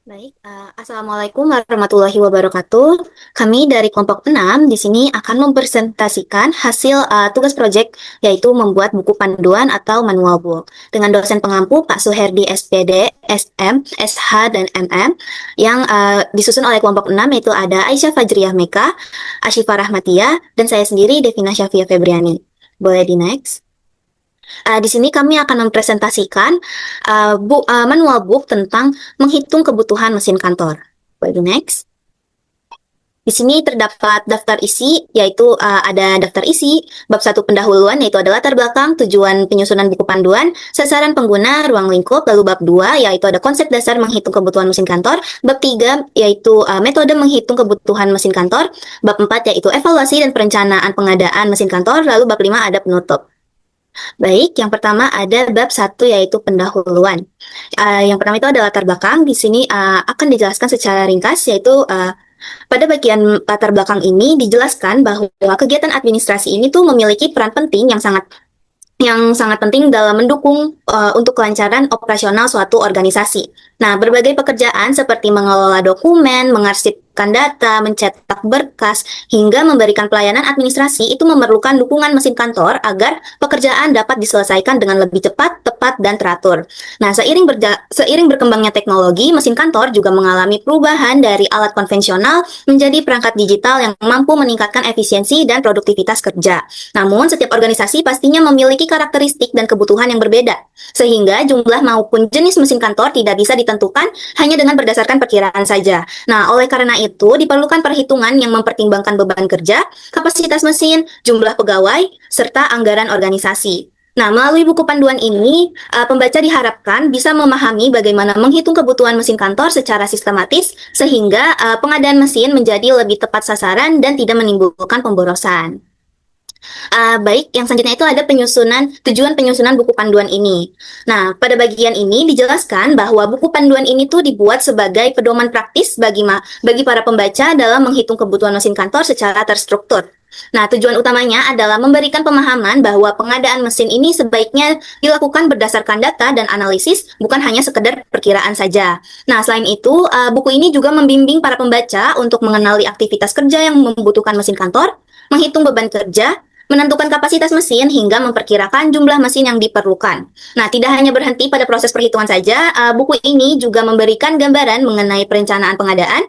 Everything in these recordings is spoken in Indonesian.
Baik, Assalamualaikum warahmatullahi wabarakatuh. Kami dari kelompok 6 di sini akan mempresentasikan hasil tugas proyek yaitu membuat buku panduan atau manual book dengan dosen pengampu Pak Suherdi SPD, SM, SH, dan MM yang disusun oleh kelompok 6 yaitu ada Aisyah Fajriyah Meka, Asyifa Rahmatia, dan saya sendiri Devina Syafia Febriani. Boleh di next? Di sini kami akan mempresentasikan manual book tentang menghitung kebutuhan mesin kantor. Boleh next. Di sini terdapat daftar isi, yaitu ada daftar isi, bab 1 pendahuluan, yaitu ada latar belakang, tujuan penyusunan buku panduan, sasaran pengguna, ruang lingkup, lalu bab 2, yaitu ada konsep dasar menghitung kebutuhan mesin kantor, bab 3, yaitu metode menghitung kebutuhan mesin kantor, bab 4, yaitu evaluasi dan perencanaan pengadaan mesin kantor, lalu bab 5 ada penutup. Baik, yang pertama ada bab 1 yaitu pendahuluan. Yang pertama itu ada latar belakang. Di sini akan dijelaskan secara ringkas yaitu pada bagian latar belakang ini dijelaskan bahwa kegiatan administrasi ini tuh memiliki peran penting yang sangat penting dalam mendukung untuk kelancaran operasional suatu organisasi. Nah, berbagai pekerjaan seperti mengelola dokumen, mengarsipkan data, mencetak berkas, hingga memberikan pelayanan administrasi itu memerlukan dukungan mesin kantor agar pekerjaan dapat diselesaikan dengan lebih cepat, tepat, dan teratur. Nah, seiring berkembangnya teknologi, mesin kantor juga mengalami perubahan dari alat konvensional menjadi perangkat digital yang mampu meningkatkan efisiensi dan produktivitas kerja. Namun, setiap organisasi pastinya memiliki karakteristik dan kebutuhan yang berbeda, sehingga jumlah maupun jenis mesin kantor tidak bisa ditentukan hanya dengan berdasarkan perkiraan saja. Nah, oleh karena itu, diperlukan perhitungan yang mempertimbangkan beban kerja, kapasitas mesin, jumlah pegawai, serta anggaran organisasi. Nah, melalui buku panduan ini, pembaca diharapkan bisa memahami bagaimana menghitung kebutuhan mesin kantor secara sistematis, sehingga pengadaan mesin menjadi lebih tepat sasaran dan tidak menimbulkan pemborosan. Baik, yang selanjutnya itu ada tujuan penyusunan buku panduan ini. Nah, pada bagian ini dijelaskan bahwa buku panduan ini tuh dibuat sebagai pedoman praktis bagi para pembaca dalam menghitung kebutuhan mesin kantor secara terstruktur. Nah, tujuan utamanya adalah memberikan pemahaman bahwa pengadaan mesin ini sebaiknya dilakukan berdasarkan data dan analisis, bukan hanya sekedar perkiraan saja. Nah, selain itu, buku ini juga membimbing para pembaca untuk mengenali aktivitas kerja yang membutuhkan mesin kantor, menghitung beban kerja, menentukan kapasitas mesin hingga memperkirakan jumlah mesin yang diperlukan. Nah, tidak hanya berhenti pada proses perhitungan saja, buku ini juga memberikan gambaran mengenai perencanaan pengadaan,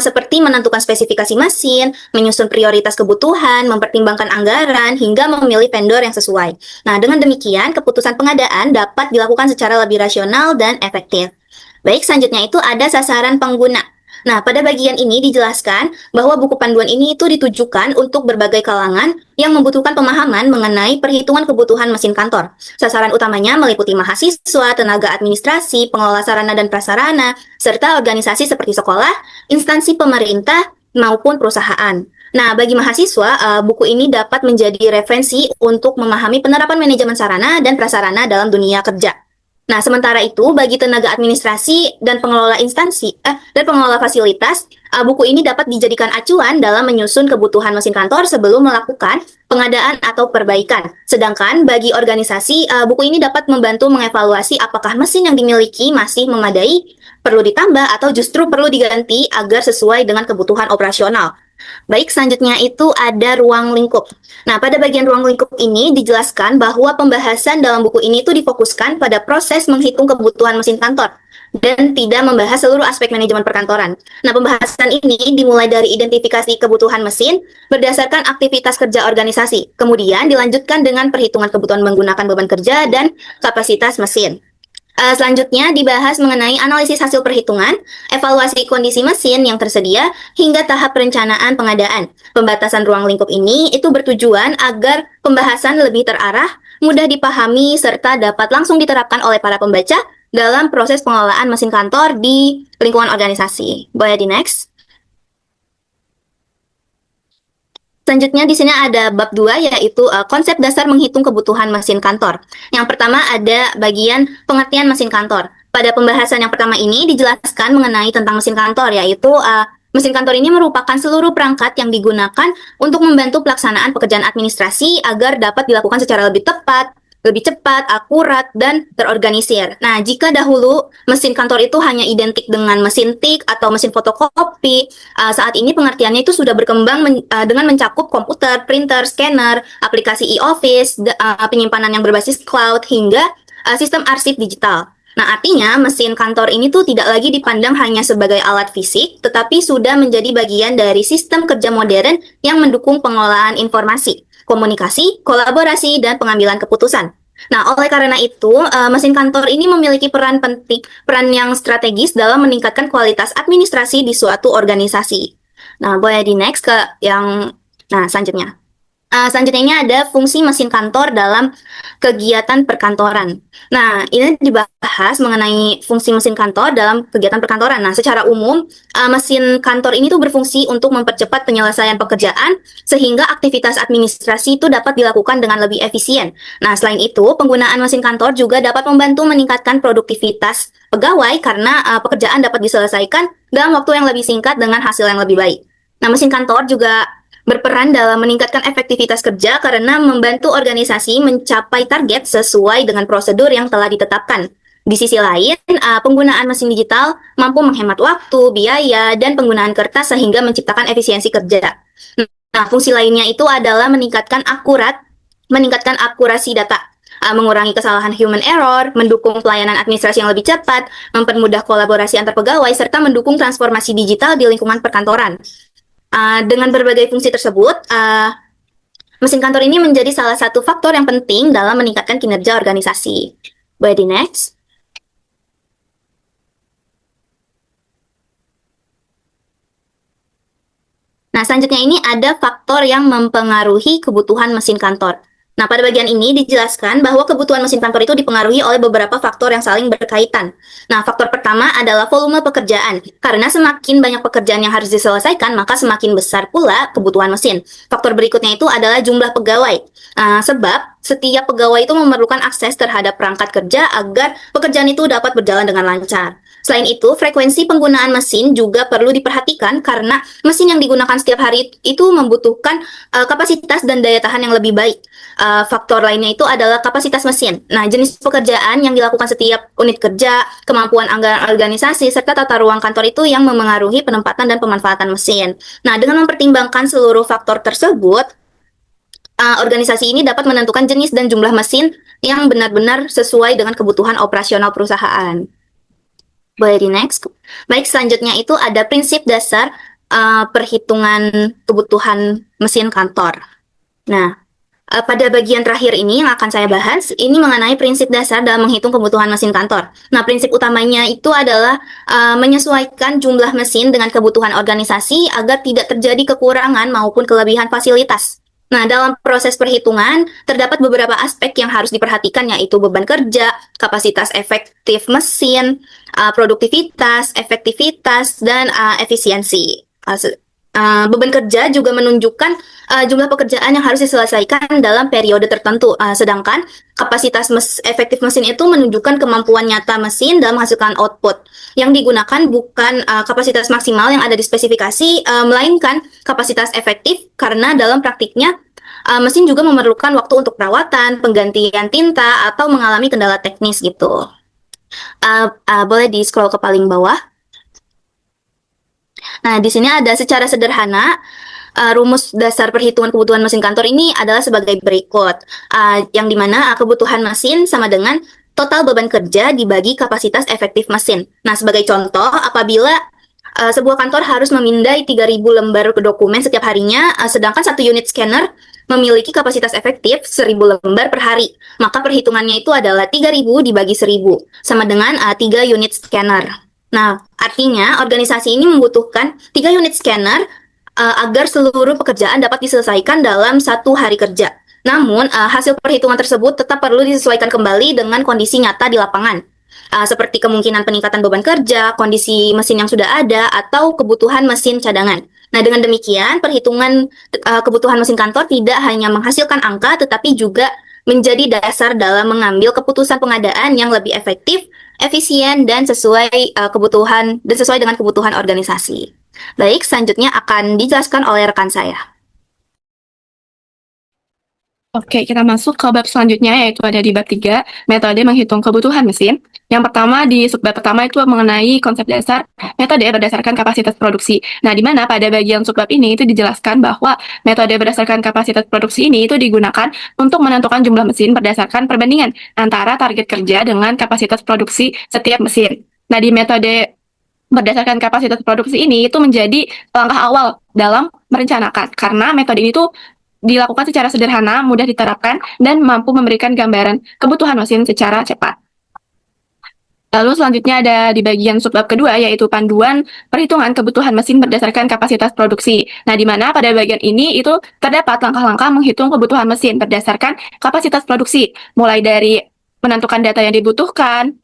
seperti menentukan spesifikasi mesin, menyusun prioritas kebutuhan, mempertimbangkan anggaran, hingga memilih vendor yang sesuai. Nah, dengan demikian, keputusan pengadaan dapat dilakukan secara lebih rasional dan efektif. Baik, selanjutnya itu ada sasaran pengguna. Nah, pada bagian ini dijelaskan bahwa buku panduan ini itu ditujukan untuk berbagai kalangan yang membutuhkan pemahaman mengenai perhitungan kebutuhan mesin kantor. Sasaran utamanya meliputi mahasiswa, tenaga administrasi, pengelola sarana dan prasarana, serta organisasi seperti sekolah, instansi pemerintah, maupun perusahaan. Nah, bagi mahasiswa, buku ini dapat menjadi referensi untuk memahami penerapan manajemen sarana dan prasarana dalam dunia kerja. Nah, sementara itu, bagi tenaga administrasi dan pengelola fasilitas, buku ini dapat dijadikan acuan dalam menyusun kebutuhan mesin kantor sebelum melakukan pengadaan atau perbaikan. Sedangkan bagi organisasi, buku ini dapat membantu mengevaluasi apakah mesin yang dimiliki masih memadai, perlu ditambah, atau justru perlu diganti agar sesuai dengan kebutuhan operasional. Baik, selanjutnya itu ada ruang lingkup. Nah, pada bagian ruang lingkup ini dijelaskan bahwa pembahasan dalam buku ini itu difokuskan pada proses menghitung kebutuhan mesin kantor dan tidak membahas seluruh aspek manajemen perkantoran. Nah, pembahasan ini dimulai dari identifikasi kebutuhan mesin berdasarkan aktivitas kerja organisasi, kemudian dilanjutkan dengan perhitungan kebutuhan menggunakan beban kerja dan kapasitas mesin. Selanjutnya dibahas mengenai analisis hasil perhitungan, evaluasi kondisi mesin yang tersedia, hingga tahap perencanaan pengadaan. Pembatasan ruang lingkup ini itu bertujuan agar pembahasan lebih terarah, mudah dipahami, serta dapat langsung diterapkan oleh para pembaca dalam proses pengelolaan mesin kantor di lingkungan organisasi. Boleh di next? Selanjutnya di sini ada bab 2 yaitu konsep dasar menghitung kebutuhan mesin kantor. Yang pertama ada bagian pengertian mesin kantor. Pada pembahasan yang pertama ini dijelaskan mengenai tentang mesin kantor yaitu mesin kantor ini merupakan seluruh perangkat yang digunakan untuk membantu pelaksanaan pekerjaan administrasi agar dapat dilakukan secara lebih tepat, lebih cepat, akurat, dan terorganisir. Nah, jika dahulu mesin kantor itu hanya identik dengan mesin tik atau mesin fotokopi, saat ini pengertiannya itu sudah berkembang dengan mencakup komputer, printer, scanner, aplikasi e-office, penyimpanan yang berbasis cloud, hingga sistem arsip digital. Nah, artinya mesin kantor ini tuh tidak lagi dipandang hanya sebagai alat fisik, tetapi sudah menjadi bagian dari sistem kerja modern yang mendukung pengelolaan informasi, komunikasi, kolaborasi, dan pengambilan keputusan. Nah, oleh karena itu, mesin kantor ini memiliki peran yang strategis dalam meningkatkan kualitas administrasi di suatu organisasi. Nah, boleh di next ke selanjutnya. Selanjutnya ini ada fungsi mesin kantor dalam kegiatan perkantoran. Nah, ini dibahas mengenai fungsi mesin kantor dalam kegiatan perkantoran. Nah, secara umum, mesin kantor ini tuh berfungsi untuk mempercepat penyelesaian pekerjaan sehingga aktivitas administrasi itu dapat dilakukan dengan lebih efisien. Nah, selain itu, penggunaan mesin kantor juga dapat membantu meningkatkan produktivitas pegawai karena pekerjaan dapat diselesaikan dalam waktu yang lebih singkat dengan hasil yang lebih baik. Nah, mesin kantor juga berperan dalam meningkatkan efektivitas kerja karena membantu organisasi mencapai target sesuai dengan prosedur yang telah ditetapkan. Di sisi lain, penggunaan mesin digital mampu menghemat waktu, biaya, dan penggunaan kertas sehingga menciptakan efisiensi kerja. Nah, fungsi lainnya itu adalah meningkatkan akurasi data, mengurangi kesalahan human error, mendukung pelayanan administrasi yang lebih cepat, mempermudah kolaborasi antar pegawai, serta mendukung transformasi digital di lingkungan perkantoran. Dengan berbagai fungsi tersebut, mesin kantor ini menjadi salah satu faktor yang penting dalam meningkatkan kinerja organisasi. Boleh di next. Nah, selanjutnya ini ada faktor yang mempengaruhi kebutuhan mesin kantor. Nah, pada bagian ini dijelaskan bahwa kebutuhan mesin kantor itu dipengaruhi oleh beberapa faktor yang saling berkaitan. Nah, faktor pertama adalah volume pekerjaan. Karena semakin banyak pekerjaan yang harus diselesaikan, maka semakin besar pula kebutuhan mesin. Faktor berikutnya itu adalah jumlah pegawai. Sebab setiap pegawai itu memerlukan akses terhadap perangkat kerja agar pekerjaan itu dapat berjalan dengan lancar. Selain itu, frekuensi penggunaan mesin juga perlu diperhatikan karena mesin yang digunakan setiap hari itu membutuhkan kapasitas dan daya tahan yang lebih baik. Faktor lainnya itu adalah kapasitas mesin. Nah, jenis pekerjaan yang dilakukan setiap unit kerja, kemampuan anggaran organisasi, serta tata ruang kantor itu yang memengaruhi penempatan dan pemanfaatan mesin. Nah, dengan mempertimbangkan seluruh faktor tersebut, organisasi ini dapat menentukan jenis dan jumlah mesin yang benar-benar sesuai dengan kebutuhan operasional perusahaan. Boleh di next. Baik, selanjutnya itu ada prinsip dasar perhitungan kebutuhan mesin kantor. Nah, pada bagian terakhir ini yang akan saya bahas, ini mengenai prinsip dasar dalam menghitung kebutuhan mesin kantor. Nah, prinsip utamanya itu adalah menyesuaikan jumlah mesin dengan kebutuhan organisasi agar tidak terjadi kekurangan maupun kelebihan fasilitas. Nah, dalam proses perhitungan, terdapat beberapa aspek yang harus diperhatikan, yaitu beban kerja, kapasitas efektif mesin, produktivitas, efektivitas, dan efisiensi. Beban kerja juga menunjukkan jumlah pekerjaan yang harus diselesaikan dalam periode tertentu, sedangkan kapasitas efektif mesin itu menunjukkan kemampuan nyata mesin dalam menghasilkan output. Yang digunakan bukan kapasitas maksimal yang ada di spesifikasi, melainkan kapasitas efektif karena dalam praktiknya mesin juga memerlukan waktu untuk perawatan, penggantian tinta, atau mengalami kendala teknis gitu. Boleh di-scroll ke paling bawah. Nah, di sini ada secara sederhana, rumus dasar perhitungan kebutuhan mesin kantor ini adalah sebagai berikut, yang dimana kebutuhan mesin sama dengan total beban kerja dibagi kapasitas efektif mesin. Nah, sebagai contoh, apabila sebuah kantor harus memindai 3.000 lembar dokumen setiap harinya, sedangkan satu unit scanner memiliki kapasitas efektif 1.000 lembar per hari. Maka perhitungannya itu adalah 3.000 dibagi 1.000, sama dengan 3 unit scanner. Nah, artinya organisasi ini membutuhkan 3 unit scanner agar seluruh pekerjaan dapat diselesaikan dalam 1 hari kerja. Namun, hasil perhitungan tersebut tetap perlu disesuaikan kembali dengan kondisi nyata di lapangan. Seperti kemungkinan peningkatan beban kerja, kondisi mesin yang sudah ada, atau kebutuhan mesin cadangan. Nah, dengan demikian, perhitungan kebutuhan mesin kantor tidak hanya menghasilkan angka, tetapi juga menjadi dasar dalam mengambil keputusan pengadaan yang lebih efektif, efisien, dan sesuai dengan kebutuhan organisasi. Baik, selanjutnya akan dijelaskan oleh rekan saya. Oke, kita masuk ke bab selanjutnya, yaitu ada di bab 3, metode menghitung kebutuhan mesin. Yang pertama, di subbab pertama itu mengenai konsep dasar metode berdasarkan kapasitas produksi. Nah, di mana pada bagian subbab ini itu dijelaskan bahwa metode berdasarkan kapasitas produksi ini itu digunakan untuk menentukan jumlah mesin berdasarkan perbandingan antara target kerja dengan kapasitas produksi setiap mesin. Nah, di metode berdasarkan kapasitas produksi ini itu menjadi langkah awal dalam merencanakan, karena metode ini tuh dilakukan secara sederhana, mudah diterapkan, dan mampu memberikan gambaran kebutuhan mesin secara cepat. Lalu selanjutnya ada di bagian subbab kedua, yaitu panduan perhitungan kebutuhan mesin berdasarkan kapasitas produksi. Nah, di mana pada bagian ini itu terdapat langkah-langkah menghitung kebutuhan mesin berdasarkan kapasitas produksi, mulai dari menentukan data yang dibutuhkan,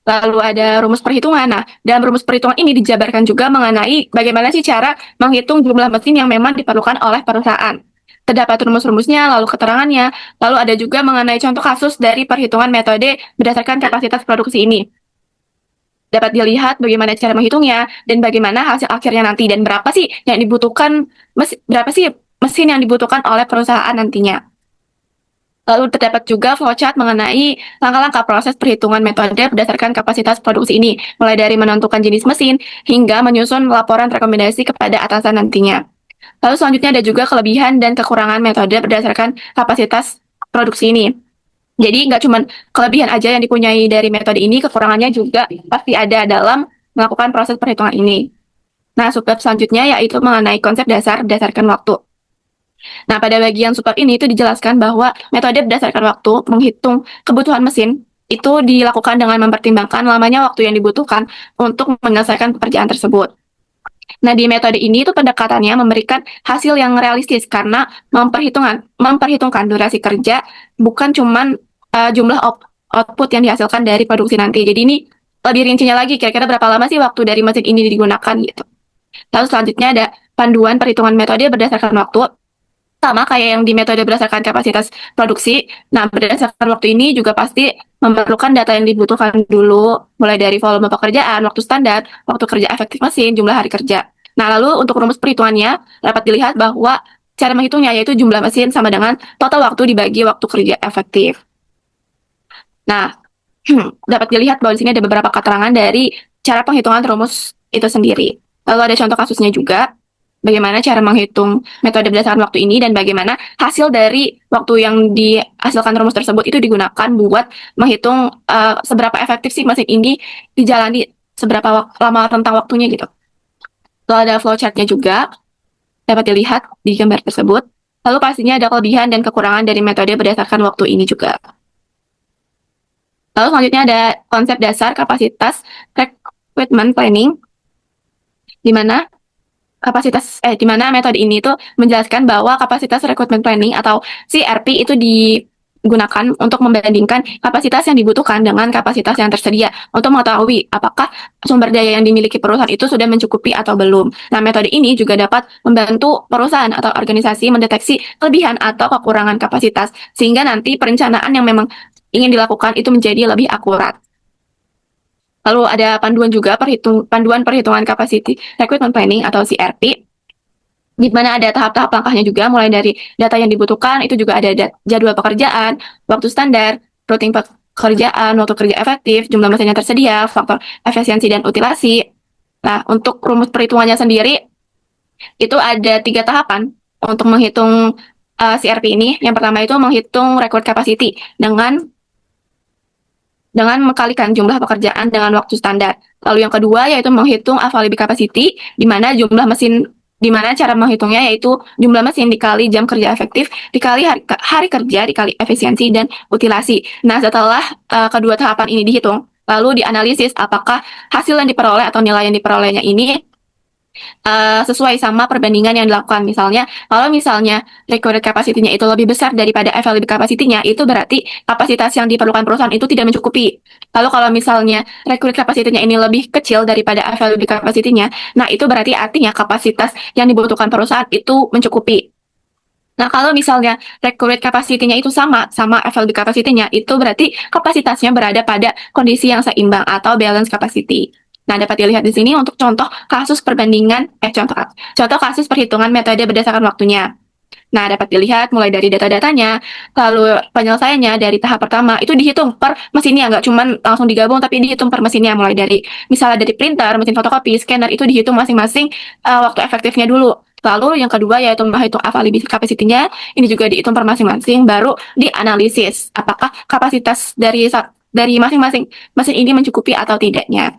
lalu ada rumus perhitungan. Nah, dalam rumus perhitungan ini dijabarkan juga mengenai bagaimana sih cara menghitung jumlah mesin yang memang diperlukan oleh perusahaan. Terdapat rumus-rumusnya, lalu keterangannya, lalu ada juga mengenai contoh kasus dari perhitungan metode berdasarkan kapasitas produksi ini. Dapat dilihat bagaimana cara menghitungnya dan bagaimana hasil akhirnya nanti, dan berapa sih yang dibutuhkan, berapa sih mesin yang dibutuhkan oleh perusahaan nantinya. Lalu terdapat juga flowchart mengenai langkah-langkah proses perhitungan metode berdasarkan kapasitas produksi ini, mulai dari menentukan jenis mesin hingga menyusun laporan rekomendasi kepada atasan nantinya. Lalu selanjutnya ada juga kelebihan dan kekurangan metode berdasarkan kapasitas produksi ini. Jadi nggak cuma kelebihan aja yang dipunyai dari metode ini, kekurangannya juga pasti ada dalam melakukan proses perhitungan ini. Nah, subbab selanjutnya yaitu mengenai konsep dasar berdasarkan waktu. Nah, pada bagian subbab ini itu dijelaskan bahwa metode berdasarkan waktu menghitung kebutuhan mesin itu dilakukan dengan mempertimbangkan lamanya waktu yang dibutuhkan untuk menyelesaikan pekerjaan tersebut. Nah, di metode ini itu pendekatannya memberikan hasil yang realistis karena memperhitungkan durasi kerja, bukan cuman jumlah output yang dihasilkan dari produksi nanti. Jadi ini lebih rincinya lagi, kira-kira berapa lama sih waktu dari mesin ini digunakan gitu. Lalu selanjutnya ada panduan perhitungan metode berdasarkan waktu, sama kayak yang di metode berdasarkan kapasitas produksi. Nah, berdasarkan waktu ini juga pasti memerlukan data yang dibutuhkan dulu, mulai dari volume pekerjaan, waktu standar, waktu kerja efektif mesin, jumlah hari kerja. Nah, lalu untuk rumus perhitungannya dapat dilihat bahwa cara menghitungnya yaitu jumlah mesin sama dengan total waktu dibagi waktu kerja efektif. Nah, dapat dilihat bahwa di sini ada beberapa keterangan dari cara penghitungan rumus itu sendiri. Lalu ada contoh kasusnya juga, bagaimana cara menghitung metode berdasarkan waktu ini dan bagaimana hasil dari waktu yang dihasilkan rumus tersebut itu digunakan buat menghitung seberapa efektif sih mesin ini dijalani, seberapa lama rentang waktunya gitu. Lalu ada flowchartnya juga, dapat dilihat di gambar tersebut. Lalu pastinya ada kelebihan dan kekurangan dari metode berdasarkan waktu ini juga. Lalu selanjutnya ada konsep dasar kapasitas recruitment planning, di mana di mana metode ini tuh menjelaskan bahwa kapasitas recruitment planning atau CRP itu digunakan untuk membandingkan kapasitas yang dibutuhkan dengan kapasitas yang tersedia untuk mengetahui apakah sumber daya yang dimiliki perusahaan itu sudah mencukupi atau belum. Nah, metode ini juga dapat membantu perusahaan atau organisasi mendeteksi kelebihan atau kekurangan kapasitas, sehingga nanti perencanaan yang memang ingin dilakukan itu menjadi lebih akurat. Lalu ada panduan perhitungan capacity recruitment planning atau CRP, di mana ada tahap-tahap langkahnya juga, mulai dari data yang dibutuhkan, itu juga ada jadwal pekerjaan, waktu standar, routing pekerjaan, waktu kerja efektif, jumlah mesin yang tersedia, faktor efisiensi dan utilasi. Nah, untuk rumus perhitungannya sendiri, itu ada 3 tahapan untuk menghitung CRP ini. Yang pertama itu menghitung record capacity dengan mengkalikan jumlah pekerjaan dengan waktu standar. Lalu yang kedua yaitu menghitung available capacity, di mana cara menghitungnya yaitu jumlah mesin dikali jam kerja efektif, dikali hari kerja, dikali efisiensi dan utilasi. Nah, setelah kedua tahapan ini dihitung, lalu dianalisis apakah hasil yang diperoleh atau nilai yang diperolehnya ini sesuai sama perbandingan yang dilakukan. Misalnya, kalau misalnya recorded capacity-nya itu lebih besar daripada available capacity-nya, itu berarti kapasitas yang diperlukan perusahaan itu tidak mencukupi. Lalu kalau misalnya recorded capacity-nya ini lebih kecil daripada available capacity-nya, nah itu berarti artinya kapasitas yang dibutuhkan perusahaan itu mencukupi. Nah, kalau misalnya recorded capacity-nya itu sama available capacity-nya, itu berarti kapasitasnya berada pada kondisi yang seimbang atau balance capacity. Nah, dapat dilihat di sini untuk contoh kasus perbandingan, contoh kasus perhitungan metode berdasarkan waktunya. Nah, dapat dilihat mulai dari data-datanya, lalu penyelesaiannya dari tahap pertama itu dihitung per mesinnya, nggak cuman langsung digabung, tapi dihitung per mesinnya. Mulai dari misalnya dari printer, mesin fotokopi, scanner itu dihitung masing-masing waktu efektifnya dulu. Lalu yang kedua yaitu menghitung availability capacity-nya, ini juga dihitung per masing-masing, baru dianalisis apakah kapasitas dari masing-masing mesin ini mencukupi atau tidaknya.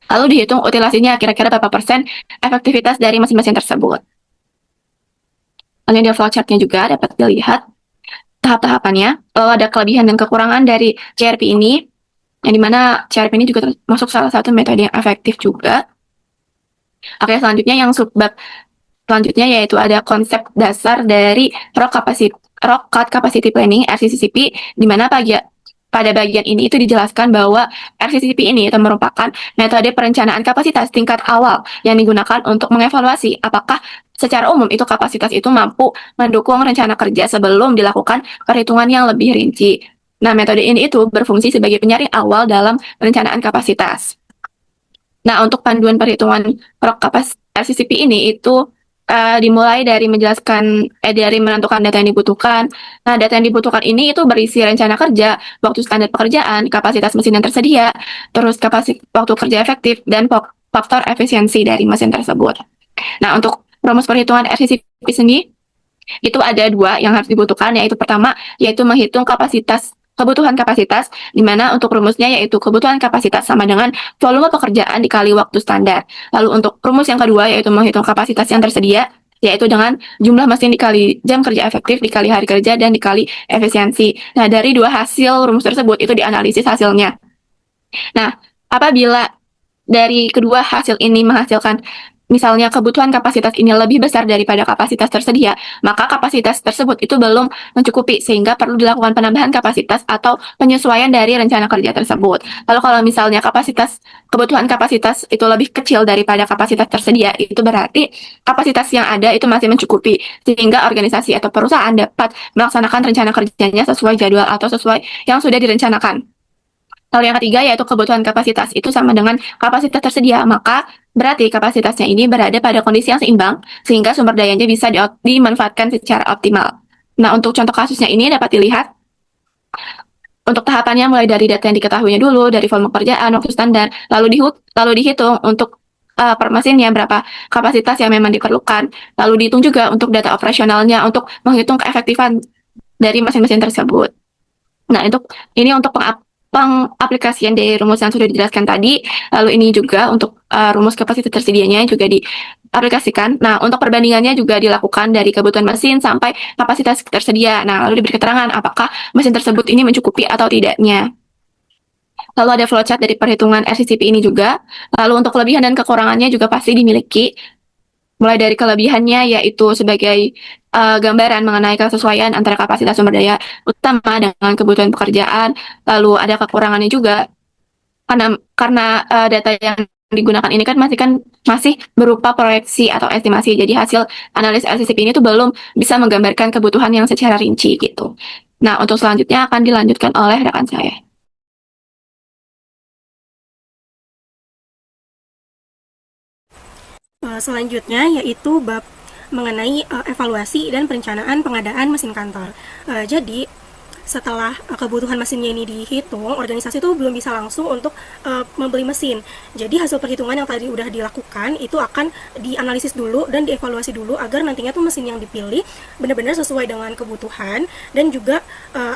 Lalu dihitung utilasinya kira-kira berapa persen efektivitas dari mesin-mesin tersebut. Lalu di flowchart-nya juga dapat dilihat tahap-tahapannya. Lalu ada kelebihan dan kekurangan dari CRP ini, yang dimana CRP ini juga termasuk salah satu metode yang efektif juga. Oke, selanjutnya yang subbab selanjutnya yaitu ada konsep dasar dari Rock Cut Capacity Planning (RCCP), di mana pada bagian ini itu dijelaskan bahwa RCCP ini itu merupakan metode perencanaan kapasitas tingkat awal yang digunakan untuk mengevaluasi apakah secara umum itu kapasitas itu mampu mendukung rencana kerja sebelum dilakukan perhitungan yang lebih rinci. Nah, metode ini itu berfungsi sebagai penyaring awal dalam perencanaan kapasitas. Nah, untuk panduan perhitungan RCCP ini itu dimulai dari dari menentukan data yang dibutuhkan. Nah, data yang dibutuhkan ini itu berisi rencana kerja, waktu standar pekerjaan, kapasitas mesin yang tersedia, terus waktu kerja efektif, dan faktor efisiensi dari mesin tersebut. Nah, untuk rumus perhitungan RCCP sendiri, itu ada dua yang harus dibutuhkan, yaitu pertama, yaitu menghitung kebutuhan kapasitas, di mana untuk rumusnya yaitu kebutuhan kapasitas sama dengan volume pekerjaan dikali waktu standar. Lalu untuk rumus yang kedua yaitu menghitung kapasitas yang tersedia, yaitu dengan jumlah mesin dikali jam kerja efektif, dikali hari kerja, dan dikali efisiensi. Nah, dari dua hasil rumus tersebut itu dianalisis hasilnya. Nah, apabila dari kedua hasil ini menghasilkan misalnya kebutuhan kapasitas ini lebih besar daripada kapasitas tersedia, maka kapasitas tersebut itu belum mencukupi sehingga perlu dilakukan penambahan kapasitas atau penyesuaian dari rencana kerja tersebut. Lalu kalau misalnya kebutuhan kapasitas itu lebih kecil daripada kapasitas tersedia, itu berarti kapasitas yang ada itu masih mencukupi sehingga organisasi atau perusahaan dapat melaksanakan rencana kerjanya sesuai jadwal atau sesuai yang sudah direncanakan. Lalu yang ketiga yaitu kebutuhan kapasitas itu sama dengan kapasitas tersedia, maka berarti kapasitasnya ini berada pada kondisi yang seimbang sehingga sumber dayanya bisa dimanfaatkan secara optimal. Nah, untuk contoh kasusnya ini dapat dilihat untuk tahapannya mulai dari data yang diketahuinya dulu, dari volume pekerjaan, waktu standar, lalu dihitung untuk per mesinnya berapa kapasitas yang memang diperlukan, lalu dihitung juga untuk data operasionalnya untuk menghitung keefektifan dari mesin-mesin tersebut. Nah, ini untuk pengaplikasian dari rumus yang sudah dijelaskan tadi, lalu ini juga untuk rumus kapasitas tersedianya juga diaplikasikan. Nah, untuk perbandingannya juga dilakukan dari kebutuhan mesin sampai kapasitas tersedia. Nah, lalu diberi keterangan apakah mesin tersebut ini mencukupi atau tidaknya. Lalu ada flowchart dari perhitungan RCCP ini juga. Lalu untuk kelebihan dan kekurangannya juga pasti dimiliki. Mulai dari kelebihannya yaitu sebagai gambaran mengenai kesesuaian antara kapasitas sumber daya utama dengan kebutuhan pekerjaan. Lalu ada kekurangannya juga karena data yang digunakan ini kan masih berupa proyeksi atau estimasi. Jadi hasil analis RCCP ini tuh belum bisa menggambarkan kebutuhan yang secara rinci gitu. Nah, untuk selanjutnya akan dilanjutkan oleh rekan saya. Selanjutnya yaitu bab mengenai evaluasi dan perencanaan pengadaan mesin kantor. Jadi setelah kebutuhan mesinnya ini dihitung, organisasi itu belum bisa langsung untuk membeli mesin. Jadi hasil perhitungan yang tadi udah dilakukan itu akan dianalisis dulu dan dievaluasi dulu agar nantinya tuh mesin yang dipilih benar-benar sesuai dengan kebutuhan, dan juga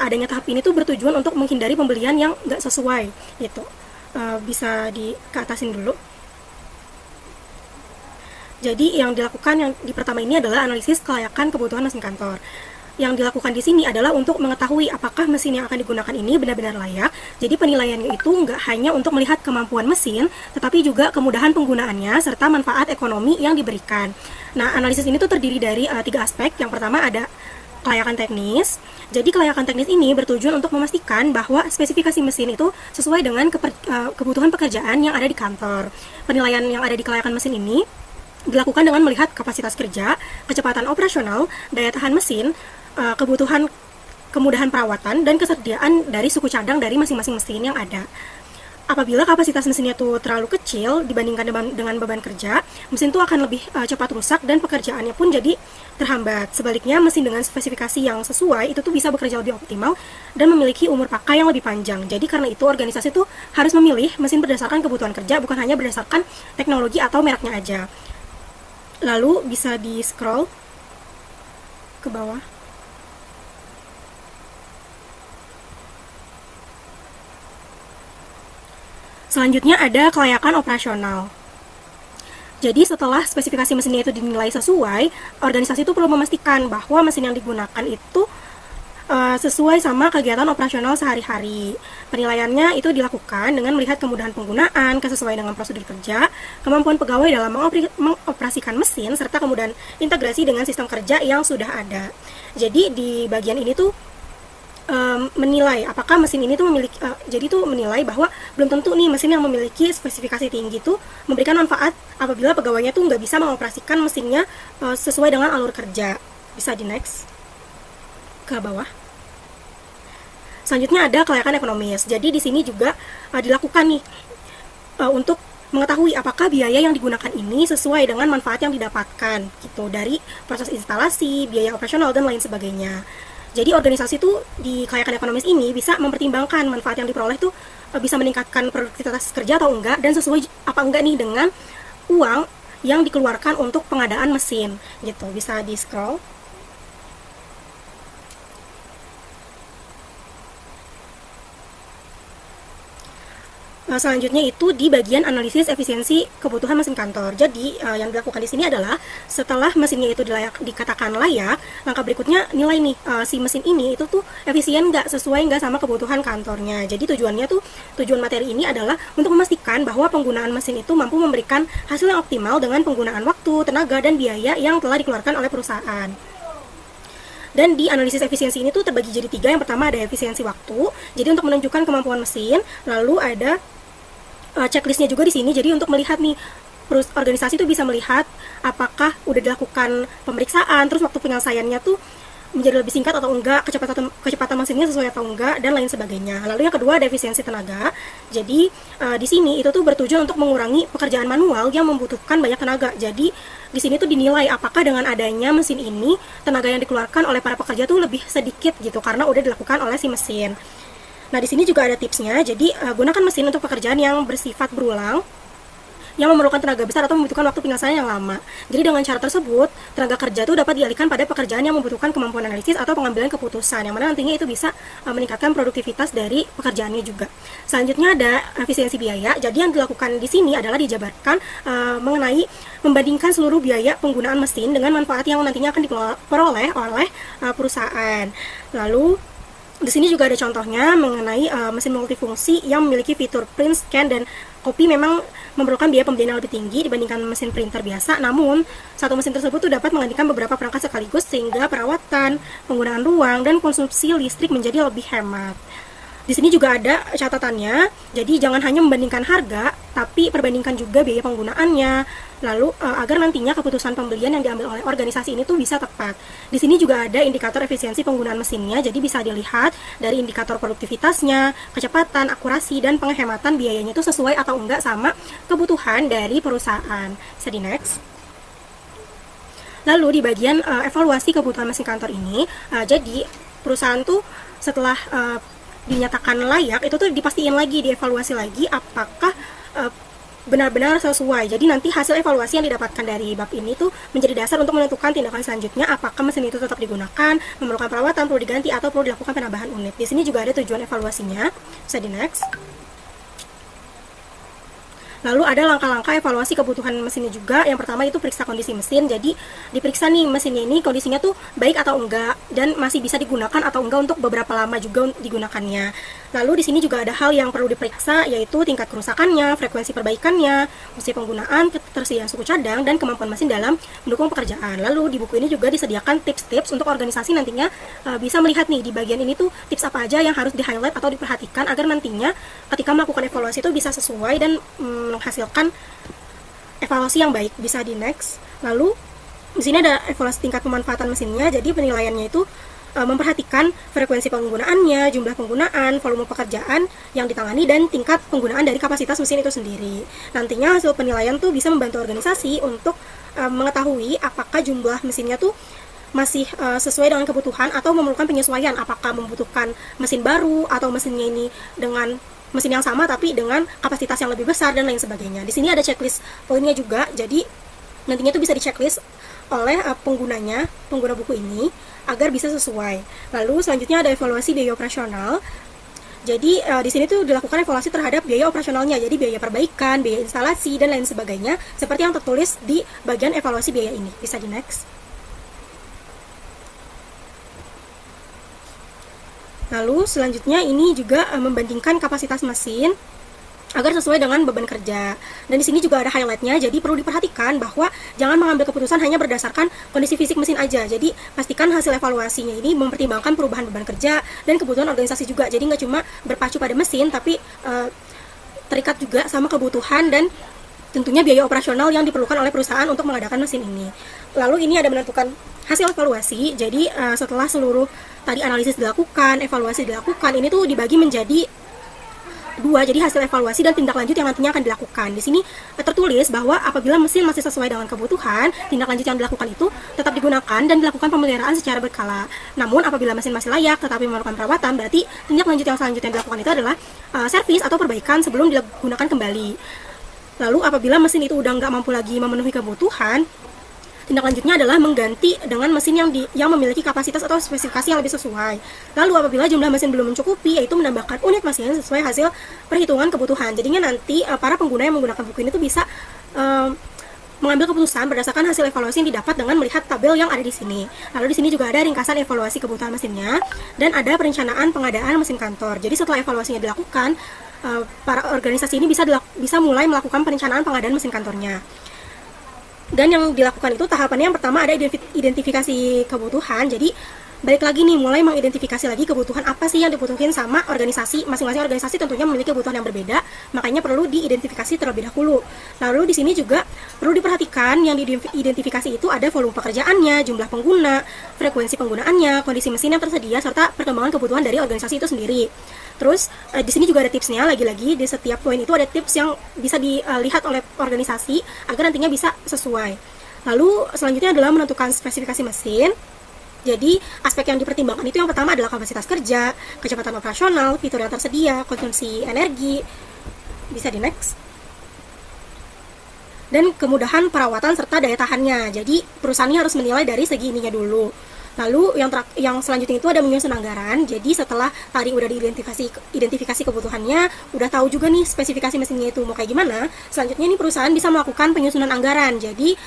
adanya tahap ini tuh bertujuan untuk menghindari pembelian yang nggak sesuai gitu. Bisa dikeatasin dulu. Jadi yang dilakukan yang di pertama ini adalah analisis kelayakan kebutuhan mesin kantor. Yang dilakukan di sini adalah untuk mengetahui apakah mesin yang akan digunakan ini benar-benar layak. Jadi penilaiannya itu nggak hanya untuk melihat kemampuan mesin, tetapi juga kemudahan penggunaannya serta manfaat ekonomi yang diberikan. Nah, analisis ini tuh terdiri dari 3 aspek. Yang pertama ada kelayakan teknis. Jadi kelayakan teknis ini bertujuan untuk memastikan bahwa spesifikasi mesin itu sesuai dengan kebutuhan pekerjaan yang ada di kantor. Penilaian yang ada di kelayakan mesin ini dilakukan dengan melihat kapasitas kerja, kecepatan operasional, daya tahan mesin, kemudahan perawatan, dan kesediaan dari suku cadang dari masing-masing mesin yang ada. apabila kapasitas mesinnya tuh terlalu kecil dibandingkan dengan beban kerja, mesin tuh akan lebih cepat rusak dan pekerjaannya pun jadi terhambat. Sebaliknya, mesin dengan spesifikasi yang sesuai itu tuh bisa bekerja lebih optimal dan memiliki umur pakai yang lebih panjang. Jadi karena itu organisasi tuh harus memilih mesin berdasarkan kebutuhan kerja, bukan hanya berdasarkan teknologi atau mereknya aja. Lalu bisa di scroll ke bawah. Selanjutnya ada kelayakan operasional. Jadi setelah spesifikasi mesinnya itu dinilai sesuai, organisasi itu perlu memastikan bahwa mesin yang digunakan itu sesuai sama kegiatan operasional sehari-hari. Penilaiannya itu dilakukan dengan melihat kemudahan penggunaan, kesesuaian dengan prosedur kerja, kemampuan pegawai dalam mengoperasikan mesin, serta kemudahan integrasi dengan sistem kerja yang sudah ada. Jadi di bagian ini tuh menilai apakah mesin ini tuh memiliki jadi tuh menilai bahwa belum tentu nih mesin yang memiliki spesifikasi tinggi tuh memberikan manfaat apabila pegawainya tuh nggak bisa mengoperasikan mesinnya sesuai dengan alur kerja. Bisa di next ke bawah. Selanjutnya ada kelayakan ekonomis. Jadi di sini juga dilakukan nih untuk mengetahui apakah biaya yang digunakan ini sesuai dengan manfaat yang didapatkan gitu dari proses instalasi, biaya operasional dan lain sebagainya. Jadi organisasi itu di kelayakan ekonomis ini bisa mempertimbangkan manfaat yang diperoleh tuh bisa meningkatkan produktivitas kerja atau enggak, dan sesuai apa enggak nih dengan uang yang dikeluarkan untuk pengadaan mesin gitu. Bisa di scroll. Selanjutnya itu di bagian analisis efisiensi kebutuhan mesin kantor. Jadi yang dilakukan di sini adalah setelah mesinnya itu dikatakan layak, langkah berikutnya nilai nih si mesin ini itu tuh efisien nggak, sesuai nggak sama kebutuhan kantornya. Jadi tujuan materi ini adalah untuk memastikan bahwa penggunaan mesin itu mampu memberikan hasil yang optimal dengan penggunaan waktu, tenaga, dan biaya yang telah dikeluarkan oleh perusahaan. Dan di analisis efisiensi ini tuh terbagi jadi 3. Yang pertama ada efisiensi waktu. Jadi untuk menunjukkan kemampuan mesin, lalu ada checklistnya juga di sini. Jadi untuk melihat nih organisasi itu bisa melihat apakah udah dilakukan pemeriksaan, terus waktu penyelesaiannya tuh menjadi lebih singkat atau enggak, kecepatan mesinnya sesuai atau enggak, dan lain sebagainya. Lalu yang kedua ada efisiensi tenaga. Jadi di sini itu tuh bertujuan untuk mengurangi pekerjaan manual yang membutuhkan banyak tenaga. Jadi di sini tuh dinilai apakah dengan adanya mesin ini tenaga yang dikeluarkan oleh para pekerja tuh lebih sedikit gitu karena udah dilakukan oleh si mesin. Nah, di sini juga ada tipsnya. Jadi, gunakan mesin untuk pekerjaan yang bersifat berulang, yang memerlukan tenaga besar atau membutuhkan waktu penyelesaian yang lama. Jadi, dengan cara tersebut, tenaga kerja itu dapat dialihkan pada pekerjaan yang membutuhkan kemampuan analisis atau pengambilan keputusan, yang mana nantinya itu bisa meningkatkan produktivitas dari pekerjaannya juga. Selanjutnya ada efisiensi biaya. Jadi, yang dilakukan di sini adalah dijabarkan mengenai membandingkan seluruh biaya penggunaan mesin dengan manfaat yang nantinya akan diperoleh oleh perusahaan. Lalu di sini juga ada contohnya mengenai mesin multifungsi yang memiliki fitur print, scan, dan copy. Memang memerlukan biaya pembelian yang lebih tinggi dibandingkan mesin printer biasa. Namun, satu mesin tersebut tuh dapat menggantikan beberapa perangkat sekaligus sehingga perawatan, penggunaan ruang, dan konsumsi listrik menjadi lebih hemat. Di sini juga ada catatannya. Jadi jangan hanya membandingkan harga, tapi perbandingkan juga biaya penggunaannya. Lalu agar nantinya keputusan pembelian yang diambil oleh organisasi ini tuh bisa tepat. Di sini juga ada indikator efisiensi penggunaan mesinnya. Jadi bisa dilihat dari indikator produktivitasnya, kecepatan, akurasi, dan penghematan biayanya itu sesuai atau enggak sama kebutuhan dari perusahaan. Bisa di next. Lalu di bagian evaluasi kebutuhan mesin kantor ini, jadi perusahaan tuh setelah dinyatakan layak, itu tuh dipastiin lagi, dievaluasi lagi apakah benar-benar sesuai. Jadi nanti hasil evaluasi yang didapatkan dari bab ini tuh menjadi dasar untuk menentukan tindakan selanjutnya, apakah mesin itu tetap digunakan, memerlukan perawatan, perlu diganti, atau perlu dilakukan penambahan unit. Di sini juga ada tujuan evaluasinya. Bisa di next. Lalu ada langkah-langkah evaluasi kebutuhan mesinnya juga. Yang pertama itu periksa kondisi mesin. Jadi diperiksa nih mesinnya ini kondisinya tuh baik atau enggak, dan masih bisa digunakan atau enggak untuk beberapa lama juga digunakannya. Lalu di sini juga ada hal yang perlu diperiksa, yaitu tingkat kerusakannya, frekuensi perbaikannya, fungsi penggunaan, ketersediaan suku cadang, dan kemampuan mesin dalam mendukung pekerjaan. Lalu di buku ini juga disediakan tips-tips untuk organisasi nantinya bisa melihat nih di bagian ini tuh tips apa aja yang harus di-highlight atau diperhatikan agar nantinya ketika melakukan evaluasi itu bisa sesuai dan menghasilkan evaluasi yang baik. Bisa di next. Lalu di sini ada evaluasi tingkat pemanfaatan mesinnya. Jadi penilaiannya itu memperhatikan frekuensi penggunaannya, jumlah penggunaan, volume pekerjaan yang ditangani, dan tingkat penggunaan dari kapasitas mesin itu sendiri. Nantinya hasil penilaian tuh bisa membantu organisasi untuk mengetahui apakah jumlah mesinnya tuh masih sesuai dengan kebutuhan atau memerlukan penyesuaian, apakah membutuhkan mesin baru atau mesinnya ini dengan mesin yang sama tapi dengan kapasitas yang lebih besar dan lain sebagainya. Di sini ada checklist poinnya juga, jadi nantinya itu bisa di checklist oleh pengguna buku ini agar bisa sesuai. Lalu selanjutnya ada evaluasi biaya operasional. Jadi di sini tuh dilakukan evaluasi terhadap biaya operasionalnya, jadi biaya perbaikan, biaya instalasi dan lain sebagainya, seperti yang tertulis di bagian evaluasi biaya ini. Bisa di next. Lalu selanjutnya ini juga membandingkan kapasitas mesin agar sesuai dengan beban kerja. Dan di sini juga ada highlightnya, jadi perlu diperhatikan bahwa jangan mengambil keputusan hanya berdasarkan kondisi fisik mesin aja. Jadi pastikan hasil evaluasinya ini mempertimbangkan perubahan beban kerja dan kebutuhan organisasi juga. Jadi nggak cuma berpacu pada mesin, tapi terikat juga sama kebutuhan dan tentunya biaya operasional yang diperlukan oleh perusahaan untuk mengadakan mesin ini. Lalu ini ada menentukan hasil evaluasi. Jadi setelah seluruh tadi analisis dilakukan, evaluasi dilakukan, ini tuh dibagi menjadi dua, jadi hasil evaluasi dan tindak lanjut yang nantinya akan dilakukan. Di sini tertulis bahwa apabila mesin masih sesuai dengan kebutuhan, tindak lanjut yang dilakukan itu tetap digunakan dan dilakukan pemeliharaan secara berkala. Namun apabila mesin masih layak tetapi memerlukan perawatan, berarti tindak lanjut yang selanjutnya dilakukan itu adalah servis atau perbaikan sebelum digunakan kembali. Lalu apabila mesin itu udah nggak mampu lagi memenuhi kebutuhan, tindak lanjutnya adalah mengganti dengan mesin yang memiliki kapasitas atau spesifikasi yang lebih sesuai. Lalu apabila jumlah mesin belum mencukupi, yaitu menambahkan unit mesin sesuai hasil perhitungan kebutuhan. Jadinya nanti para pengguna yang menggunakan buku ini tuh bisa mengambil keputusan berdasarkan hasil evaluasi yang didapat dengan melihat tabel yang ada di sini. Lalu di sini juga ada ringkasan evaluasi kebutuhan mesinnya dan ada perencanaan pengadaan mesin kantor. Jadi setelah evaluasinya dilakukan, para organisasi ini bisa mulai melakukan perencanaan pengadaan mesin kantornya. Dan yang dilakukan itu tahapannya yang pertama ada identifikasi kebutuhan. Jadi balik lagi nih, mulai mengidentifikasi lagi kebutuhan apa sih yang dibutuhin sama organisasi. Masing-masing organisasi tentunya memiliki kebutuhan yang berbeda, makanya perlu diidentifikasi terlebih dahulu. Lalu di sini juga perlu diperhatikan yang diidentifikasi itu ada volume pekerjaannya, jumlah pengguna, frekuensi penggunaannya, kondisi mesin yang tersedia, serta perkembangan kebutuhan dari organisasi itu sendiri. Terus di sini juga ada tipsnya, lagi-lagi di setiap poin itu ada tips yang bisa dilihat oleh organisasi agar nantinya bisa sesuai. Lalu selanjutnya adalah menentukan spesifikasi mesin. Jadi aspek yang dipertimbangkan itu yang pertama adalah kapasitas kerja, kecepatan operasional, fitur yang tersedia, konsumsi energi. Bisa di next. Dan kemudahan perawatan serta daya tahannya. Jadi perusahaannya harus menilai dari segi ininya dulu. Lalu yang selanjutnya itu ada menyusun anggaran. Jadi setelah tadi udah identifikasi kebutuhannya, udah tahu juga nih spesifikasi mesinnya itu mau kayak gimana. Selanjutnya ini perusahaan bisa melakukan penyusunan anggaran. Jadi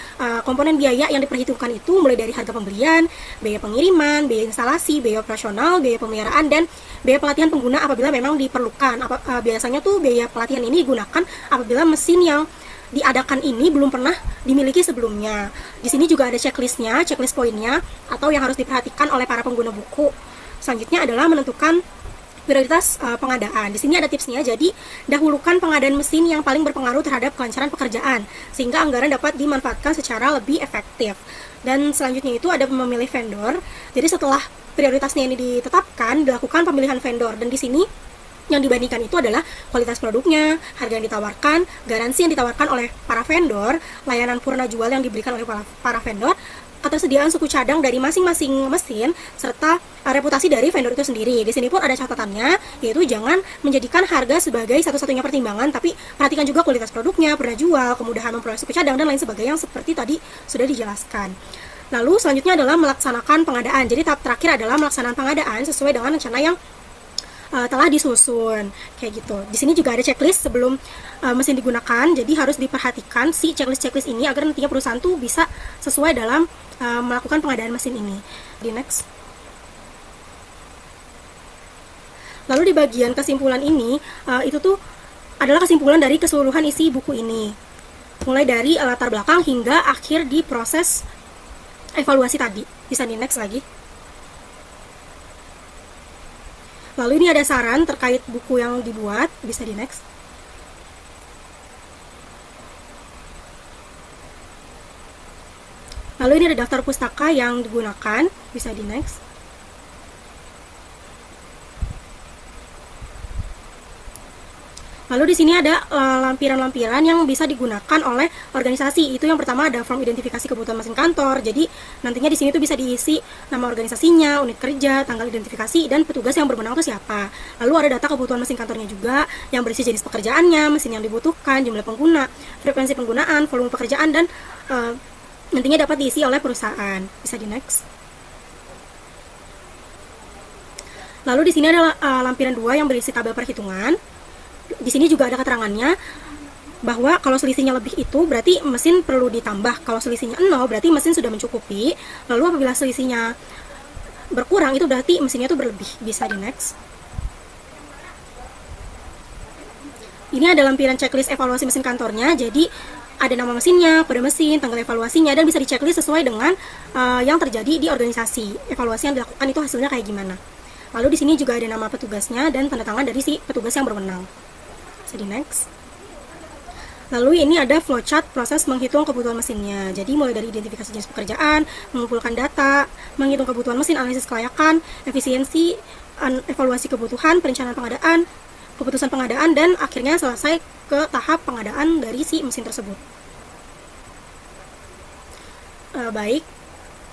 komponen biaya yang diperhitungkan itu mulai dari harga pembelian, biaya pengiriman, biaya instalasi, biaya operasional, biaya pemeliharaan, dan biaya pelatihan pengguna apabila memang diperlukan. Biasanya tuh biaya pelatihan ini digunakan apabila mesin yang diadakan ini belum pernah dimiliki sebelumnya. Di sini juga ada checklistnya, checklist poinnya, atau yang harus diperhatikan oleh para pengguna buku. Selanjutnya adalah menentukan prioritas pengadaan. Di sini ada tipsnya, jadi dahulukan pengadaan mesin yang paling berpengaruh terhadap kelancaran pekerjaan, sehingga anggaran dapat dimanfaatkan secara lebih efektif. Dan selanjutnya itu ada memilih vendor. Jadi setelah prioritasnya ini ditetapkan, dilakukan pemilihan vendor. Dan di sini yang dibandingkan itu adalah kualitas produknya, harga yang ditawarkan, garansi yang ditawarkan oleh para vendor, layanan purna jual yang diberikan oleh para vendor, ketersediaan suku cadang dari masing-masing mesin, serta reputasi dari vendor itu sendiri. Di sini pun ada catatannya, yaitu jangan menjadikan harga sebagai satu-satunya pertimbangan, tapi perhatikan juga kualitas produknya, purna jual, kemudahan memperoleh suku cadang, dan lain sebagainya yang seperti tadi sudah dijelaskan. Lalu selanjutnya adalah melaksanakan pengadaan. Jadi tahap terakhir adalah melaksanakan pengadaan sesuai dengan rencana yang telah disusun, kayak gitu. Di sini juga ada checklist sebelum mesin digunakan, jadi harus diperhatikan si checklist ini agar nantinya perusahaan tuh bisa sesuai dalam melakukan pengadaan mesin ini. Di next. Lalu di bagian kesimpulan ini, itu tuh adalah kesimpulan dari keseluruhan isi buku ini, mulai dari latar belakang hingga akhir di proses evaluasi tadi. Bisa di next lagi. Lalu ini ada saran terkait buku yang dibuat, bisa di next. Lalu ini ada daftar pustaka yang digunakan, bisa di next. Lalu di sini ada lampiran-lampiran yang bisa digunakan oleh organisasi. Itu yang pertama ada form identifikasi kebutuhan mesin kantor. Jadi nantinya di sini tuh bisa diisi nama organisasinya, unit kerja, tanggal identifikasi, dan petugas yang berwenang itu siapa. Lalu ada data kebutuhan mesin kantornya juga yang berisi jenis pekerjaannya, mesin yang dibutuhkan, jumlah pengguna, frekuensi penggunaan, volume pekerjaan, dan nantinya dapat diisi oleh perusahaan. Bisa di next. Lalu di sini ada lampiran 2 yang berisi tabel perhitungan. Di sini juga ada keterangannya bahwa kalau selisihnya lebih itu berarti mesin perlu ditambah. Kalau selisihnya 0 berarti mesin sudah mencukupi. Lalu apabila selisihnya berkurang itu berarti mesinnya itu berlebih. Bisa di next. Ini ada lampiran checklist evaluasi mesin kantornya. Jadi ada nama mesinnya, kode mesin, tanggal evaluasinya, dan bisa di checklist sesuai dengan yang terjadi di organisasi. Evaluasi yang dilakukan itu hasilnya kayak gimana. Lalu di sini juga ada nama petugasnya dan tanda tangan dari si petugas yang berwenang. Bisa di next. Lalu ini ada flowchart proses menghitung kebutuhan mesinnya. Jadi mulai dari identifikasi jenis pekerjaan, mengumpulkan data, menghitung kebutuhan mesin, analisis kelayakan, efisiensi, evaluasi kebutuhan, perencanaan pengadaan, keputusan pengadaan, dan akhirnya selesai ke tahap pengadaan dari si mesin tersebut. Baik,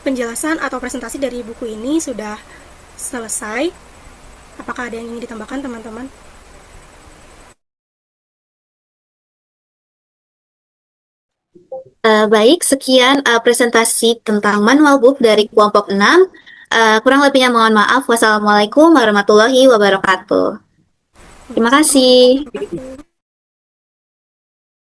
penjelasan atau presentasi dari buku ini sudah selesai. Apakah ada yang ingin ditambahkan, teman-teman? Baik, sekian presentasi tentang manual book dari kelompok 6. Kurang lebihnya mohon maaf. Wassalamualaikum warahmatullahi wabarakatuh. Terima kasih.